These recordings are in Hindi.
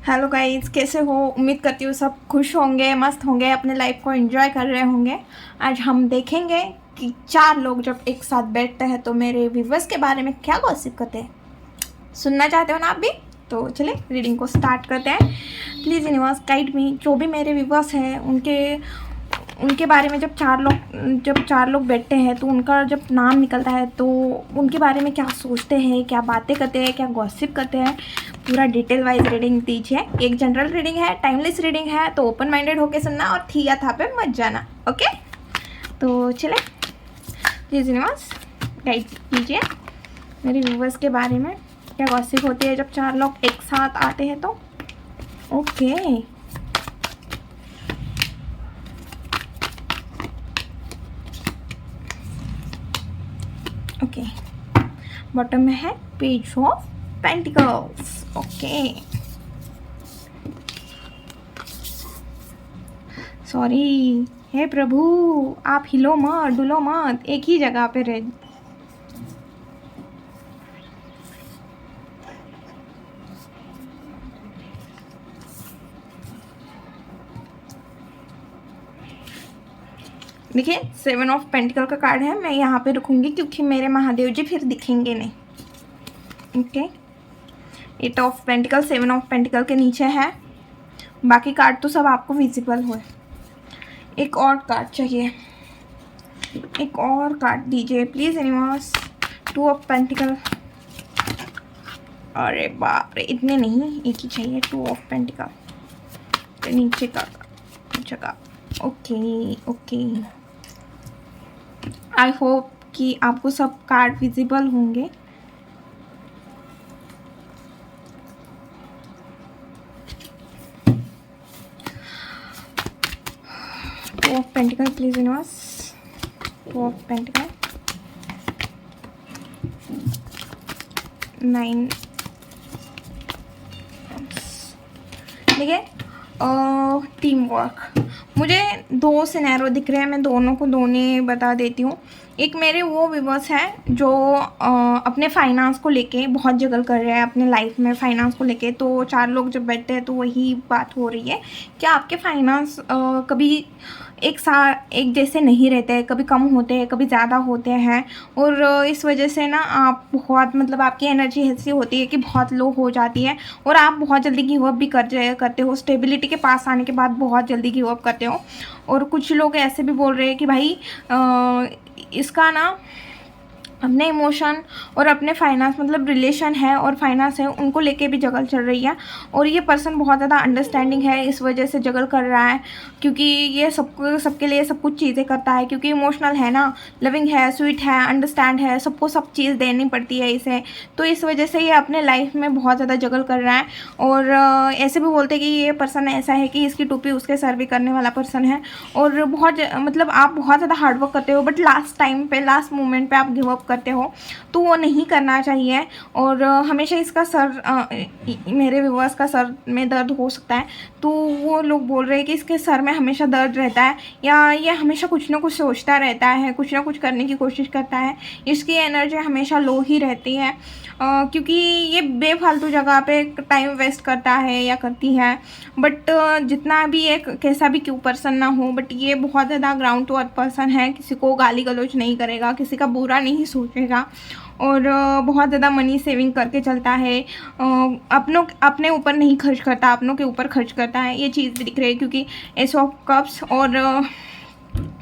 हेलो गाइस, कैसे हो? उम्मीद करती हूँ सब खुश होंगे, मस्त होंगे, अपने लाइफ को एंजॉय कर रहे होंगे। आज हम देखेंगे कि चार लोग जब एक साथ बैठते हैं तो मेरे व्यूवर्स के बारे में क्या गॉसिप करते हैं। सुनना चाहते हो ना आप भी? तो चलिए रीडिंग को स्टार्ट करते हैं। Please universe guide me. जो भी मेरे व्यूवर्स हैं उनके उनके बारे में जब चार लोग बैठते हैं तो उनका जब नाम निकलता है तो उनके बारे में क्या सोचते हैं, क्या बातें करते हैं, क्या गॉसिप करते हैं, पूरा डिटेल वाइज रीडिंग दीजिए। एक जनरल रीडिंग है, टाइमलेस रीडिंग है, तो ओपन माइंडेड होके सुनना और थी या था पे मत जाना। ओके, तो चले प्लीज़ यूनिवर्स गाइड कीजिए मेरे व्यूवर्स के बारे में क्या गॉसिप होती है जब चार लोग एक साथ आते हैं तो। ओके, ओके, बॉटम में है page of pentacles. Okay, sorry, हे प्रभु, आप हिलो मत, डुलो मत, एक ही जगह पे रह। देखिए, 7 ऑफ पेंटिकल का कार्ड है। मैं यहाँ पे रुकूंगी क्योंकि मेरे महादेव जी फिर दिखेंगे नहीं। Okay, 8 of pentacle, 7 of pentacle के नीचे है। बाकी कार्ड तो सब आपको विजिबल हो। एक और कार्ड चाहिए, एक और कार्ड दीजिए प्लीज़ यूनिवर्स। 2 ऑफ पेंटिकल, अरे बाप रे, इतने नहीं, एक ही चाहिए। 2 ऑफ पेंटिकल नीचे का जगह। ओके, ओके, आई होप कि आपको सब कार्ड विजिबल होंगे। Two of pentacle please universe. 2 of pentacle, 9। देखिए, टीम वर्क, मुझे 2 सिनेरियो दिख रहे हैं। मैं दोनों को दोनों बता देती हूँ। एक मेरे वो व्यूवर्स हैं जो अपने फाइनेंस को लेके बहुत जगल कर रहे हैं अपने लाइफ में, फाइनेंस को लेके। तो चार लोग जब बैठते हैं तो वही बात हो रही है कि आपके फाइनेंस कभी एक जैसे नहीं रहते हैं, कभी कम होते हैं, कभी ज़्यादा होते हैं। और इस वजह से ना आप बहुत, मतलब आपकी एनर्जी ऐसी होती है कि बहुत लो हो जाती है और आप बहुत जल्दी गिव अप भी करते हो। स्टेबिलिटी के पास आने के बाद बहुत जल्दी गिव अप करते हो। और कुछ लोग ऐसे भी बोल रहे हैं कि भाई इसका ना अपने इमोशन और अपने फाइनेंस, मतलब रिलेशन है और फाइनेंस है, उनको लेके भी जगल चल रही है। और ये पर्सन बहुत ज़्यादा अंडरस्टैंडिंग है, इस वजह से जगल कर रहा है क्योंकि ये सबके लिए सब कुछ चीज़ें करता है, क्योंकि इमोशनल है ना, लविंग है, स्वीट है, अंडरस्टैंड है, सबको सब चीज़ देनी पड़ती है इसे। तो इस वजह से ये अपने लाइफ में बहुत ज़्यादा जगल कर रहा है। और ऐसे भी बोलते हैं कि ये पर्सन ऐसा है कि इसकी टोपी उसके सर भी करने वाला पर्सन है। और बहुत, मतलब आप बहुत ज़्यादा हार्डवर्क करते हो बट लास्ट टाइम पे, लास्ट मोमेंट पे आप गिव अप करते हो, तो वो नहीं करना चाहिए। और हमेशा इसका मेरे व्यूवर्स का सर में दर्द हो सकता है। तो वो लोग बोल रहे हैं कि इसके सर में हमेशा दर्द रहता है, या ये हमेशा कुछ ना कुछ सोचता रहता है, कुछ ना कुछ करने की कोशिश करता है। इसकी एनर्जी हमेशा लो ही रहती है क्योंकि ये बेफालतू जगह पे टाइम वेस्ट करता है या करती है। बट जितना भी एक कैसा भी क्यों पर्सन ना हो, बट ये बहुत ज़्यादा ग्राउंड टू अर्थ पर्सन है। किसी को गाली गलौज नहीं करेगा, किसी का बुरा नहीं सोचेगा और बहुत ज़्यादा मनी सेविंग करके चलता है। अपने ऊपर नहीं खर्च करता, अपनों के ऊपर खर्च करता है। ये चीज़ भी दिख रही है क्योंकि एस ऑफ कप्स और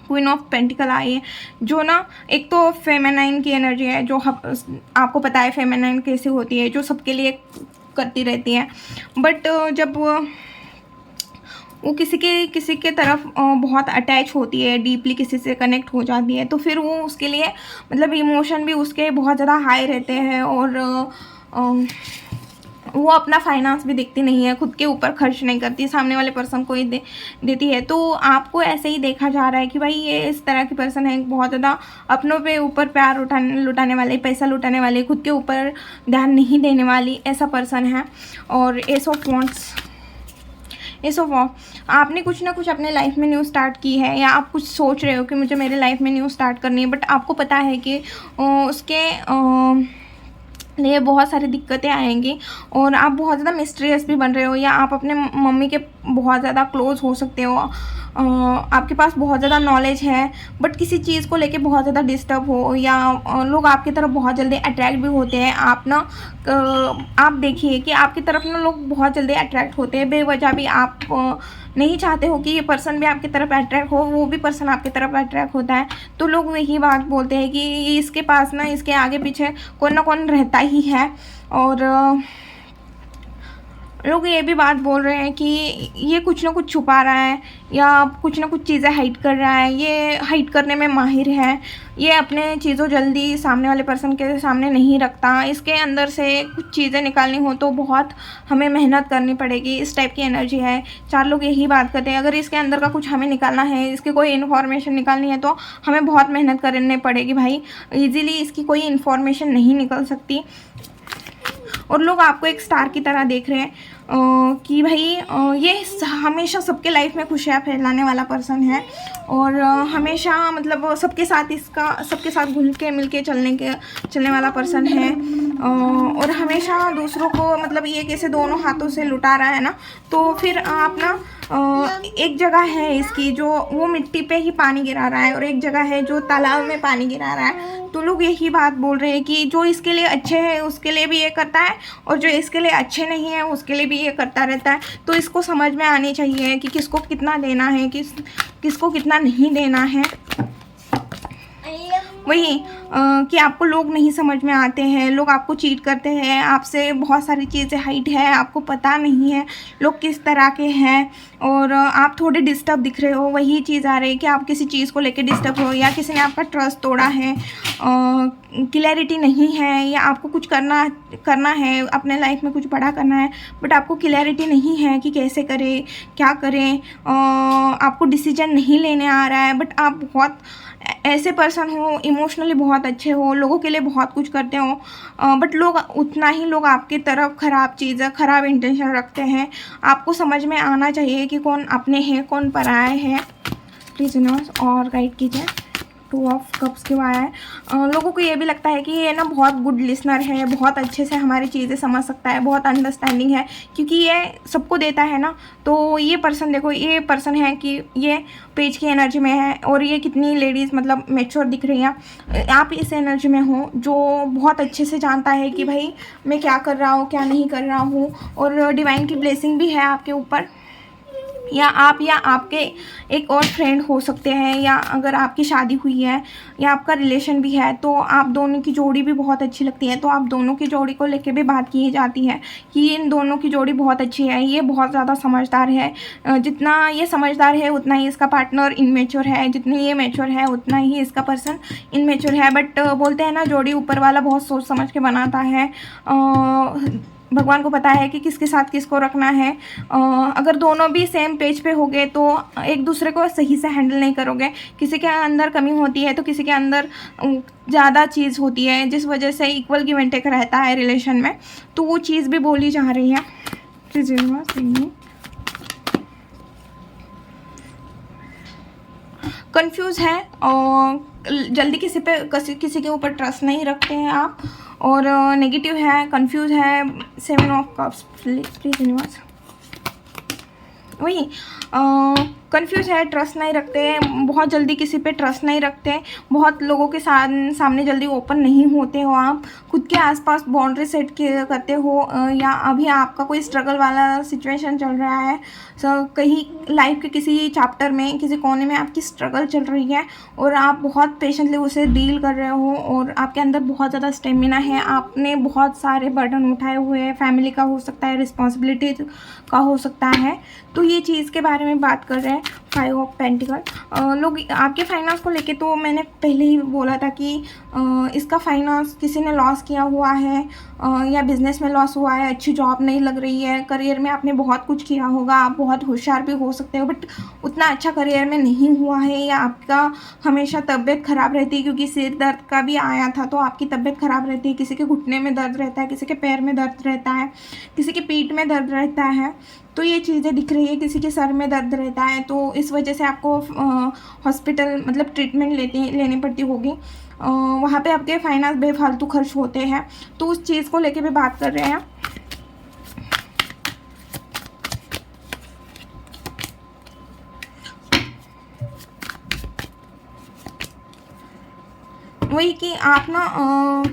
क्वीन ऑफ पेंटिकल आई है, जो ना एक तो फेमिनाइन की एनर्जी है, जो आपको पता है फेमिनाइन कैसे होती है, जो सबके लिए करती रहती है। बट जब वो किसी के तरफ बहुत अटैच होती है, डीपली किसी से कनेक्ट हो जाती है, तो फिर वो उसके लिए, मतलब इमोशन भी उसके बहुत ज़्यादा हाई रहते हैं। और वो अपना फाइनेंस भी देखती नहीं है, खुद के ऊपर खर्च नहीं करती, सामने वाले पर्सन को ही देती है। तो आपको ऐसे ही देखा जा रहा है कि भाई ये इस तरह की पर्सन है, बहुत ज़्यादा अपनों पे ऊपर प्यार लुटाने वाले, पैसा लुटाने वाले, खुद के ऊपर ध्यान नहीं देने वाली, ऐसा पर्सन है। और एस ऑफ वॉन्ट्स, ये सो आपने कुछ ना कुछ अपने लाइफ में न्यू स्टार्ट की है, या आप कुछ सोच रहे हो कि मुझे मेरे लाइफ में न्यू स्टार्ट करनी है, बट आपको पता है कि उसके लिए बहुत सारी दिक्कतें आएंगी और आप बहुत ज़्यादा मिस्टीरियस भी बन रहे हो, या आप अपने मम्मी के बहुत ज़्यादा क्लोज़ हो सकते हो। आपके पास बहुत ज़्यादा नॉलेज है बट किसी चीज़ को लेके बहुत ज़्यादा डिस्टर्ब हो, या लोग आपकी तरफ बहुत जल्दी अट्रैक्ट भी होते हैं। आप ना आप देखिए कि आपकी तरफ ना लोग बहुत जल्दी अट्रैक्ट होते हैं बेवजह भी। आप नहीं चाहते हो कि ये पर्सन भी आपकी तरफ अट्रैक्ट हो, वो भी पर्सन आपकी तरफ अट्रैक्ट होता है। तो लोग वही बात बोलते हैं कि ये इसके पास ना, इसके आगे पीछे कौन ना कौन रहता ही है। और लोग ये भी बात बोल रहे हैं कि ये कुछ ना कुछ छुपा रहा है, या कुछ ना कुछ चीज़ें हाइड कर रहा है, ये हाइड करने में माहिर है, ये अपने चीज़ों जल्दी सामने वाले पर्सन के सामने नहीं रखता। इसके अंदर से कुछ चीज़ें निकालनी हो तो बहुत हमें मेहनत करनी पड़ेगी, इस टाइप की एनर्जी है। 4 लोग यही बात करते हैं, अगर इसके अंदर का कुछ हमें निकालना है, इसकी कोई इन्फॉर्मेशन निकालनी है तो हमें बहुत मेहनत करनी पड़ेगी भाई। ईज़िली इसकी कोई इन्फॉर्मेशन नहीं निकल सकती। और लोग आपको एक स्टार की तरह देख रहे हैं कि भाई ये हमेशा सबके लाइफ में खुशियाँ फैलाने वाला पर्सन है, और हमेशा मतलब सबके साथ घुल के मिल के चलने वाला पर्सन है। और हमेशा दूसरों को मतलब ये कैसे दोनों हाथों से लुटा रहा है ना। तो फिर आप ना एक जगह है इसकी जो वो मिट्टी पे ही पानी गिरा रहा है, और एक जगह है जो तालाब में पानी गिरा रहा है। तो लोग यही बात बोल रहे हैं कि जो इसके लिए अच्छे हैं उसके लिए भी ये करता है, और जो इसके लिए अच्छे नहीं है उसके लिए भी ये करता रहता है। तो इसको समझ में आनी चाहिए कि किसको कितना देना है, किसको कितना नहीं देना है। वही कि आपको लोग नहीं समझ में आते हैं, लोग आपको चीट करते हैं, आपसे बहुत सारी चीज़ें हाइड है, आपको पता नहीं है लोग किस तरह के हैं, और आप थोड़े डिस्टर्ब दिख रहे हो। वही चीज़ आ रही है कि आप किसी चीज़ को लेके डिस्टर्ब हो, या किसी ने आपका ट्रस्ट तोड़ा है, क्लैरिटी नहीं है, या आपको कुछ करना है, अपने लाइफ में कुछ बड़ा करना है बट आपको क्लैरिटी नहीं है कि कैसे करें, क्या करें। आपको डिसीजन नहीं लेने आ रहा है, बट आप बहुत ऐसे पर्सन हो, इमोशनली बहुत अच्छे हो, लोगों के लिए बहुत कुछ करते हो, बट लोग उतना ही लोग आपकी तरफ ख़राब चीज़ें, ख़राब इंटेंशन रखते हैं। आपको समझ में आना चाहिए कि कौन अपने हैं, कौन पराये हैं। प्लीज़ यूनिवर्स और गाइड कीजिए। 2 ऑफ कप्स क्यों आया है? लोगों को ये भी लगता है कि ये ना बहुत गुड लिसनर है, बहुत अच्छे से हमारी चीज़ें समझ सकता है, बहुत अंडरस्टैंडिंग है, क्योंकि ये सबको देता है ना। तो ये पर्सन देखो, ये पर्सन है कि ये पेज की एनर्जी में है, और ये कितनी लेडीज़ मतलब मैच्योर दिख रही हैं। आप इस एनर्जी में हो जो बहुत अच्छे से जानता है कि भाई मैं क्या कर रहा हूँ, क्या नहीं कर रहा हूँ, और डिवाइन की ब्लेसिंग भी है आपके ऊपर। या आप या आपके एक और फ्रेंड हो सकते हैं, या अगर आपकी शादी हुई है या आपका रिलेशन भी है तो आप दोनों की जोड़ी भी बहुत अच्छी लगती है। तो आप दोनों की जोड़ी को लेके भी बात की जाती है कि इन दोनों की जोड़ी बहुत अच्छी है, ये बहुत ज़्यादा समझदार है। जितना ये समझदार है उतना ही इसका पार्टनर इनमेच्योर है, जितनी ये मैच्योर है उतना ही इसका पर्सन इनमेच्योर है। बट बोलते हैं ना, जोड़ी ऊपर वाला बहुत सोच समझ के बनाता है। भगवान को पता है कि किसके साथ किसको रखना है। अगर दोनों भी सेम पेज पे हो गए तो एक दूसरे को सही से हैंडल नहीं करोगे। किसी के अंदर कमी होती है तो किसी के अंदर ज़्यादा चीज़ होती है, जिस वजह से इक्वल गिव एंड टेक रहता है रिलेशन में। तो वो चीज़ भी बोली जा रही है। कंफ्यूज है और जल्दी किसी के ऊपर ट्रस्ट नहीं रखते हैं आप, और नेगेटिव है, कंफ्यूज है। 7 ऑफ कप्स प्लीज यूनिवर्स। वही कंफ्यूज है, ट्रस्ट नहीं रखते, बहुत जल्दी किसी पे ट्रस्ट नहीं रखते, बहुत लोगों के सामने जल्दी ओपन नहीं होते हो। आप खुद के आसपास बाउंड्री सेट करते हो, या अभी आपका कोई स्ट्रगल वाला सिचुएशन चल रहा है, कहीं लाइफ के किसी चैप्टर में, किसी कोने में आपकी स्ट्रगल चल रही है और आप बहुत पेशेंटली उसे डील कर रहे हो, और आपके अंदर बहुत ज़्यादा स्टेमिना है। आपने बहुत सारे बर्डन उठाए हुए हैं, फैमिली का हो सकता है, रिस्पॉन्सिबिलिटी का हो सकता है। तो ये चीज़ के बारे में बात कर रहे हैं। 5 ऑफ पेंटिकल। लोग आपके फाइनेंस को लेके, तो मैंने पहले ही बोला था कि इसका फाइनेंस किसी ने लॉस किया हुआ है, या बिजनेस में लॉस हुआ है, अच्छी जॉब नहीं लग रही है, करियर में आपने बहुत कुछ किया होगा, आप बहुत होशियार भी हो सकते हो बट उतना अच्छा करियर में नहीं हुआ है, या आपका हमेशा तबीयत ख़राब रहती है, क्योंकि सिर दर्द का भी आया था तो आपकी तबीयत ख़राब रहती है। किसी के घुटने में दर्द रहता है, किसी के पैर में दर्द रहता है, किसी के पीठ में दर्द रहता है। तो ये चीज़ें दिख रही है। किसी के सर में दर्द रहता है तो इस वजह से आपको हॉस्पिटल मतलब ट्रीटमेंट लेनी पड़ती होगी, वहाँ पे आपके फाइनेंस बेफालतू खर्च होते हैं, तो उस चीज़ को लेके भी बात कर रहे हैं। वही कि आप ना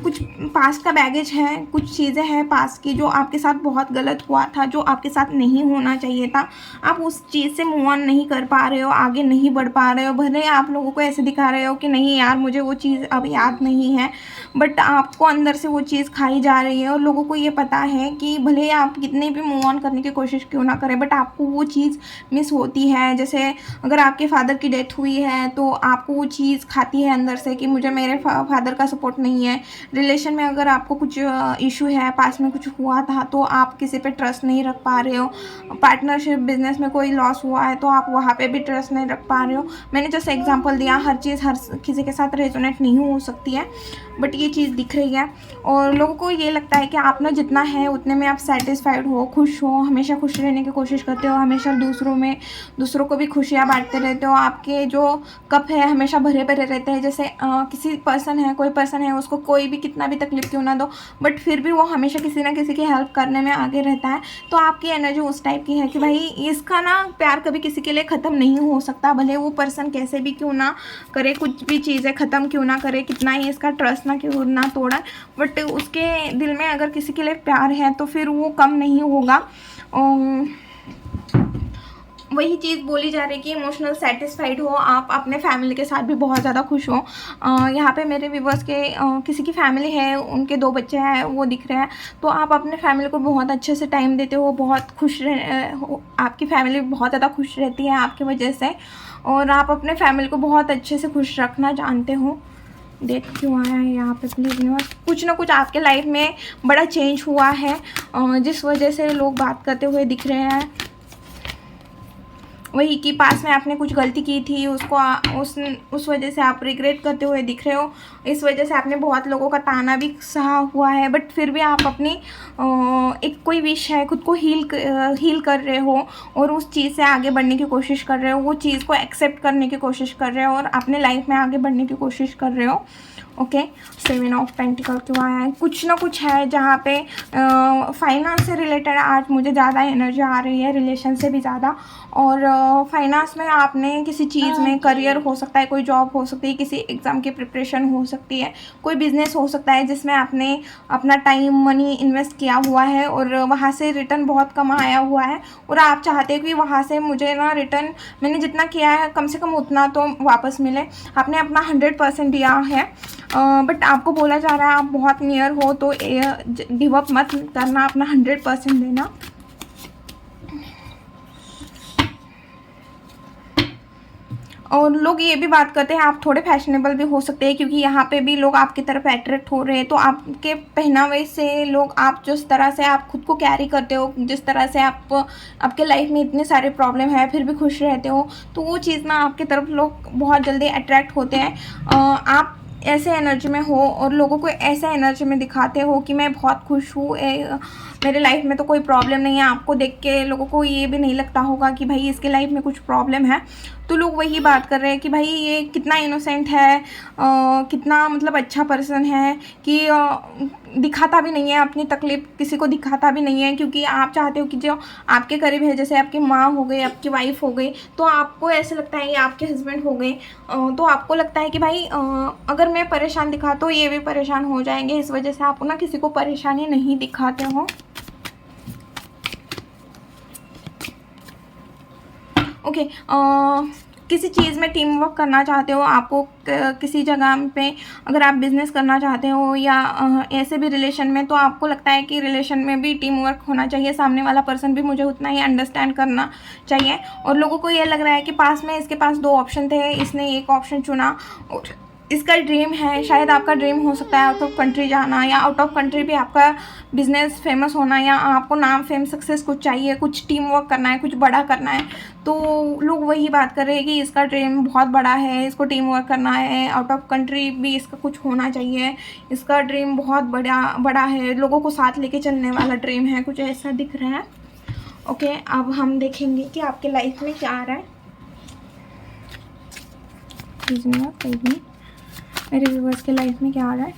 कुछ पास्ट का बैगेज है, कुछ चीज़ें हैं पास्ट की जो आपके साथ बहुत गलत हुआ था, जो आपके साथ नहीं होना चाहिए था। आप उस चीज़ से मूव ऑन नहीं कर पा रहे हो, आगे नहीं बढ़ पा रहे हो। भले आप लोगों को ऐसे दिखा रहे हो कि नहीं यार मुझे वो चीज़ अब याद नहीं है, बट आपको अंदर से वो चीज़ खाई जा रही है और लोगों को ये पता है कि भले आप कितने भी मूव ऑन करने की कोशिश क्यों ना करें, बट आपको वो चीज़ मिस होती है। जैसे अगर आपके फादर की डेथ हुई है तो आपको वो चीज़ खाती है अंदर से कि मुझे मेरे फादर का सपोर्ट नहीं है। रिलेशन में अगर आपको कुछ इशू है, पास में कुछ हुआ था तो आप किसी पे ट्रस्ट नहीं रख पा रहे हो। पार्टनरशिप बिजनेस में कोई लॉस हुआ है तो आप वहाँ पे भी ट्रस्ट नहीं रख पा रहे हो। मैंने जैसे एग्जांपल दिया, हर चीज़ हर किसी के साथ रेजोनेट नहीं हो सकती है, बट ये चीज़ दिख रही है। और लोगों को ये लगता है कि आप ना जितना है उतने में आप सेटिस्फाइड हो, खुश हो, हमेशा खुश रहने की कोशिश करते हो, हमेशा दूसरों को भी खुशियाँ बांटते रहते हो। आपके जो कप है हमेशा भरे भरे रहते हैं। जैसे कोई पर्सन है, उसको कोई भी कितना भी तकलीफ क्यों ना दो, बट फिर भी वो हमेशा किसी ना किसी की हेल्प करने में आगे रहता है। तो आपकी एनर्जी उस टाइप की है कि भाई इसका ना प्यार कभी किसी के लिए ख़त्म नहीं हो सकता, भले वो पर्सन कैसे भी क्यों ना करे, कुछ भी चीज़ें ख़त्म क्यों ना करे, कितना ही इसका ट्रस्ट ना क्यों ना तोड़ा, बट उसके दिल में अगर किसी के लिए प्यार है तो फिर वो कम नहीं होगा। वही चीज़ बोली जा रही है कि इमोशनल सेटिस्फाइड हो, आप अपने फैमिली के साथ भी बहुत ज़्यादा खुश हो। यहाँ पे मेरे व्यूवर्स के किसी की फैमिली है, उनके 2 बच्चे हैं, वो दिख रहे हैं, तो आप अपने फैमिली को बहुत अच्छे से टाइम देते हो, बहुत खुश हो, आपकी फैमिली बहुत ज़्यादा खुश रहती है आपकी वजह से, और आप अपने फैमिली को बहुत अच्छे से खुश रखना जानते हो। डेट क्यों आया है यहाँ पे प्लीज़ यूनिवर्स? कुछ ना कुछ आपके लाइफ में बड़ा चेंज हुआ है जिस वजह से लोग बात करते हुए दिख रहे हैं। वही कि पास में आपने कुछ गलती की थी, उस वजह से आप रिग्रेट करते हुए दिख रहे हो। इस वजह से आपने बहुत लोगों का ताना भी सहा हुआ है, बट फिर भी आप अपनी एक कोई विश है, खुद को हील कर रहे हो और उस चीज़ से आगे बढ़ने की कोशिश कर रहे हो, वो चीज़ को एक्सेप्ट करने की कोशिश कर रहे हो और अपने लाइफ में आगे बढ़ने की कोशिश कर रहे हो। ओके, 7 ऑफ पेंटिकल क्यों आया है? कुछ ना कुछ है जहाँ पे फाइनेंस से रिलेटेड आज मुझे ज़्यादा एनर्जी आ रही है, रिलेशन से भी ज़्यादा। और फाइनेंस में आपने किसी चीज़ में करियर हो सकता है, कोई जॉब हो सकती है, किसी एग्ज़ाम की प्रिपरेशन हो सकती है, कोई बिज़नेस हो सकता है जिसमें आपने अपना टाइम मनी इन्वेस्ट किया हुआ है और वहाँ से रिटर्न बहुत कम आया हुआ है और आप चाहते हो कि वहाँ से मुझे ना रिटर्न मैंने जितना किया है कम से कम उतना तो वापस मिले। आपने अपना 100% दिया है, बट आपको बोला जा रहा है आप बहुत नियर हो, तो गिव अप मत करना, अपना 100% देना। और लोग ये भी बात करते हैं आप थोड़े फैशनेबल भी हो सकते हैं, क्योंकि यहाँ पे भी लोग आपकी तरफ अट्रैक्ट हो रहे हैं। तो आपके पहनावे से लोग, आप जिस तरह से आप खुद को कैरी करते हो, जिस तरह से आपके लाइफ में इतने सारे प्रॉब्लम है फिर भी खुश रहते हो, तो वो चीज़ ना आपकी तरफ लोग बहुत जल्दी अट्रैक्ट होते हैं। आप ऐसे एनर्जी में हो और लोगों को ऐसे एनर्जी में दिखाते हो कि मैं बहुत खुश हूँ, मेरे लाइफ में तो कोई प्रॉब्लम नहीं है। आपको देख के लोगों को ये भी नहीं लगता होगा कि भाई इसके लाइफ में कुछ प्रॉब्लम है। तो लोग वही बात कर रहे हैं कि भाई ये कितना इनोसेंट है, कितना मतलब अच्छा पर्सन है कि दिखाता भी नहीं है अपनी तकलीफ़, किसी को दिखाता भी नहीं है, क्योंकि आप चाहते हो कि जो आपके करीब है, जैसे आपकी माँ हो गई, आपकी वाइफ हो गई, तो आपको ऐसे लगता है ये आपके हस्बैंड हो गए, तो आपको लगता है कि भाई अगर मैं परेशान दिखा तो ये भी परेशान हो जाएंगे, इस वजह से आप ना किसी को परेशानी नहीं दिखाते हो। ओके, किसी चीज़ में टीम वर्क करना चाहते हो, आपको किसी जगह पे अगर आप बिज़नेस करना चाहते हो या ऐसे भी रिलेशन में, तो आपको लगता है कि रिलेशन में भी टीम वर्क होना चाहिए, सामने वाला पर्सन भी मुझे उतना ही अंडरस्टैंड करना चाहिए। और लोगों को ये लग रहा है कि पास में इसके पास 2 ऑप्शन थे, इसने एक ऑप्शन चुना और इसका ड्रीम है, शायद आपका ड्रीम हो सकता है आउट ऑफ कंट्री जाना, या आउट ऑफ कंट्री भी आपका बिजनेस फेमस होना, या आपको नाम फेम सक्सेस कुछ चाहिए, कुछ टीम वर्क करना है, कुछ बड़ा करना है। तो लोग वही बात कर रहे हैं कि इसका ड्रीम बहुत बड़ा है, इसको टीम वर्क करना है, आउट ऑफ कंट्री भी इसका कुछ होना चाहिए, इसका ड्रीम बहुत बड़ा है, लोगों को साथ लेके चलने वाला ड्रीम है, कुछ ऐसा दिख रहा है। ओके, अब हम देखेंगे कि आपके लाइफ में क्या आ रहा है। मेरे व्यूअर्स के लाइफ में क्या आ रहा है।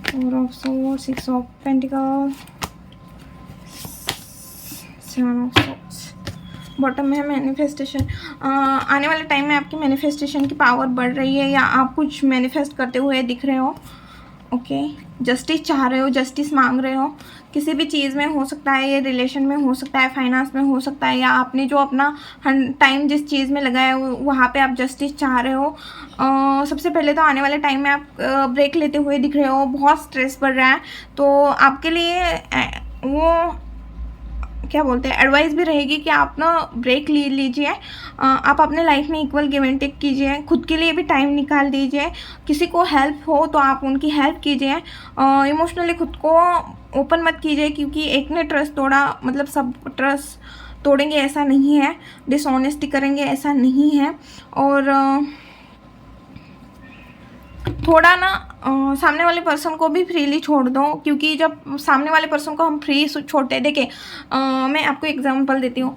4 of swords, 6 of pentacle, 7 of swords. Bottom में है मैनिफेस्टेशन। आने वाले टाइम में आपकी मैनिफेस्टेशन की पावर बढ़ रही है या आप कुछ मैनिफेस्ट करते हुए दिख रहे हो। ओके, जस्टिस चाह रहे हो, जस्टिस मांग रहे हो, किसी भी चीज़ में हो सकता है, ये रिलेशन में हो सकता है, फाइनेंस में हो सकता है, या आपने जो अपना टाइम जिस चीज़ में लगाया है वहाँ पे आप जस्टिस चाह रहे हो। सबसे पहले तो आने वाले टाइम में आप ब्रेक लेते हुए दिख रहे हो, बहुत स्ट्रेस बढ़ रहा है, तो आपके लिए वो क्या बोलते हैं, एडवाइस भी रहेगी कि आप ना ब्रेक ले लीजिए। आप अपने लाइफ में इक्वल गिव एंड टेक कीजिए, खुद के लिए भी टाइम निकाल दीजिए। किसी को हेल्प हो तो आप उनकी हेल्प कीजिए। इमोशनली खुद को ओपन मत कीजिए, क्योंकि एक ने ट्रस्ट तोड़ा मतलब सब ट्रस्ट तोड़ेंगे ऐसा नहीं है, डिसऑनेस्टी करेंगे ऐसा नहीं है। और थोड़ा ना सामने वाले पर्सन को भी फ्रीली छोड़ दो, क्योंकि जब सामने वाले पर्सन को हम फ्री छोड़ते हैं, देखिए मैं आपको एग्जांपल देती हूँ।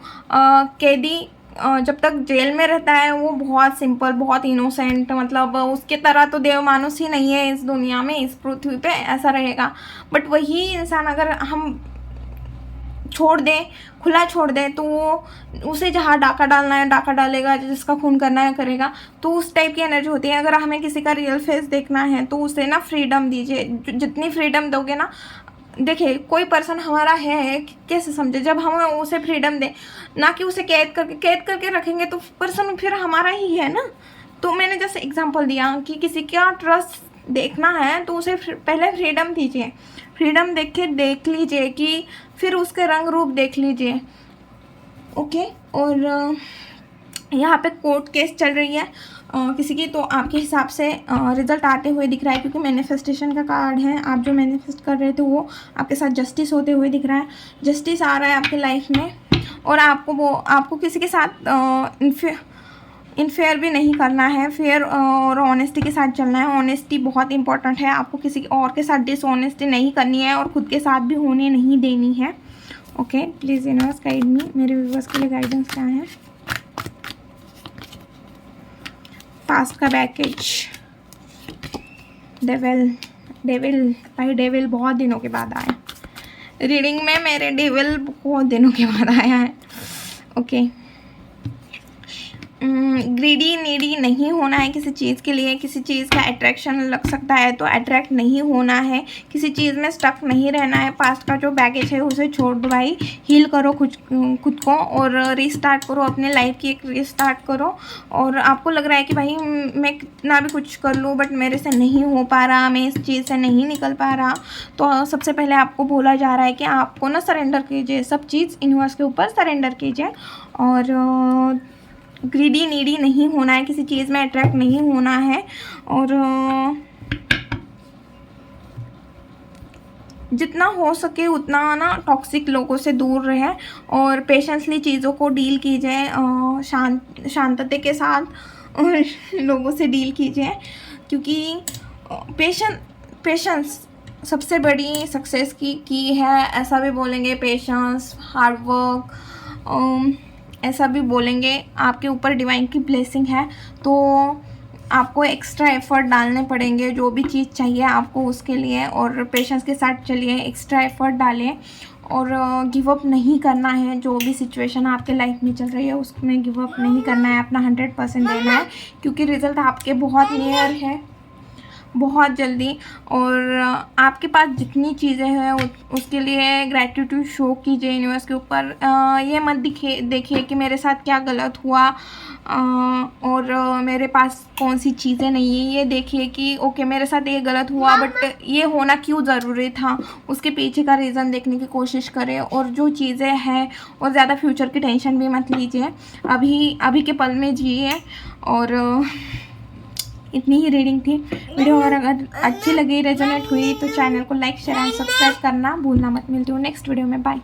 कैदी जब तक जेल में रहता है वो बहुत सिंपल, बहुत इनोसेंट, मतलब उसके तरह तो देव मानुस ही नहीं है इस दुनिया में, इस पृथ्वी पे, ऐसा रहेगा। बट वही इंसान अगर हम छोड़ दें, खुला छोड़ दें, तो वो उसे जहाँ डाका डालना है डाका डालेगा, जिसका खून करना है करेगा। तो उस टाइप की एनर्जी होती है। अगर हमें किसी का रियल फेस देखना है तो उसे ना फ्रीडम दीजिए। जितनी फ्रीडम दोगे ना, देखिए कोई पर्सन हमारा है कैसे समझे, जब हम उसे फ्रीडम दें, ना कि उसे कैद करके रखेंगे तो पर्सन फिर हमारा ही है ना। तो मैंने जैसे एग्जांपल दिया कि किसी का ट्रस्ट देखना है तो उसे पहले फ्रीडम दीजिए। फ्रीडम देख लीजिए कि फिर उसके रंग रूप देख लीजिए। ओके, और यहाँ पे कोर्ट केस चल रही है किसी की, तो आपके हिसाब से रिजल्ट आते हुए दिख रहा है, क्योंकि मैनिफेस्टेशन का कार्ड है। आप जो मैनिफेस्ट कर रहे थे वो आपके साथ जस्टिस होते हुए दिख रहा है। जस्टिस आ रहा है आपके लाइफ में, और आपको किसी के साथ इनफेयर भी नहीं करना है, फेयर और ऑनेस्टी के साथ चलना है। ऑनेस्टी बहुत इंपॉर्टेंट है, आपको किसी और के साथ डिसऑनेस्टी नहीं करनी है और ख़ुद के साथ भी होने नहीं देनी है। Okay, please universe guide me, मेरे व्यूअर्स के लिए गाइडेंस क्या है। पास्ट का बैकेज, डेविल बहुत दिनों के बाद आया रीडिंग में, मेरे डेविल बहुत दिनों के बाद आया है। ओके, ग्रीडी नीडी नहीं होना है किसी चीज़ के लिए। किसी चीज़ का अट्रैक्शन लग सकता है तो अट्रैक्ट नहीं होना है, किसी चीज़ में स्टक नहीं रहना है। पास्ट का जो बैगेज है उसे छोड़ दो भाई, हील करो खुद को और रीस्टार्ट करो, अपने लाइफ की एक रीस्टार्ट करो। और आपको लग रहा है कि भाई मैं कितना भी कुछ कर लूँ बट मेरे से नहीं हो पा रहा, मैं इस चीज़ से नहीं निकल पा रहा, तो सबसे पहले आपको बोला जा रहा है कि आपको ना सरेंडर कीजिए, सब चीज़ यूनिवर्स के ऊपर सरेंडर कीजिए। और ग्रीडी नीडी नहीं होना है, किसी चीज़ में अट्रैक्ट नहीं होना है। और जितना हो सके उतना ना टॉक्सिक लोगों से दूर रहे और पेशेंसली चीज़ों को डील कीजिए, शांतता के साथ लोगों से डील कीजिए, क्योंकि पेशेंस सबसे बड़ी सक्सेस की है, ऐसा भी बोलेंगे। पेशेंस, हार्ड वर्क, ऐसा भी बोलेंगे। आपके ऊपर डिवाइन की ब्लेसिंग है, तो आपको एक्स्ट्रा एफर्ट डालने पड़ेंगे जो भी चीज़ चाहिए आपको उसके लिए। और पेशेंस के साथ चलिए, एक्स्ट्रा एफर्ट डालें और गिव अप नहीं करना है। जो भी सिचुएशन आपके लाइफ में चल रही है उसमें गिव अप नहीं करना है, अपना 100% देना है, क्योंकि रिज़ल्ट आपके बहुत नियर है, बहुत जल्दी। और आपके पास जितनी चीज़ें हैं उसके लिए ग्रैटिट्यूड शो कीजिए यूनिवर्स के ऊपर। ये मत देखिए कि मेरे साथ क्या गलत हुआ और मेरे पास कौन सी चीज़ें नहीं है। ये देखिए कि ओके मेरे साथ ये गलत हुआ बट ये होना क्यों ज़रूरी था, उसके पीछे का रीज़न देखने की कोशिश करें। और जो चीज़ें हैं और ज़्यादा फ्यूचर की टेंशन भी मत लीजिए, अभी के पल में जिए। और इतनी ही रीडिंग थी। वीडियो अगर अच्छी लगी, रेजोनेट हुई तो चैनल को लाइक शेयर एंड सब्सक्राइब करना भूलना मत। मिलती हूँ नेक्स्ट वीडियो में, बाय।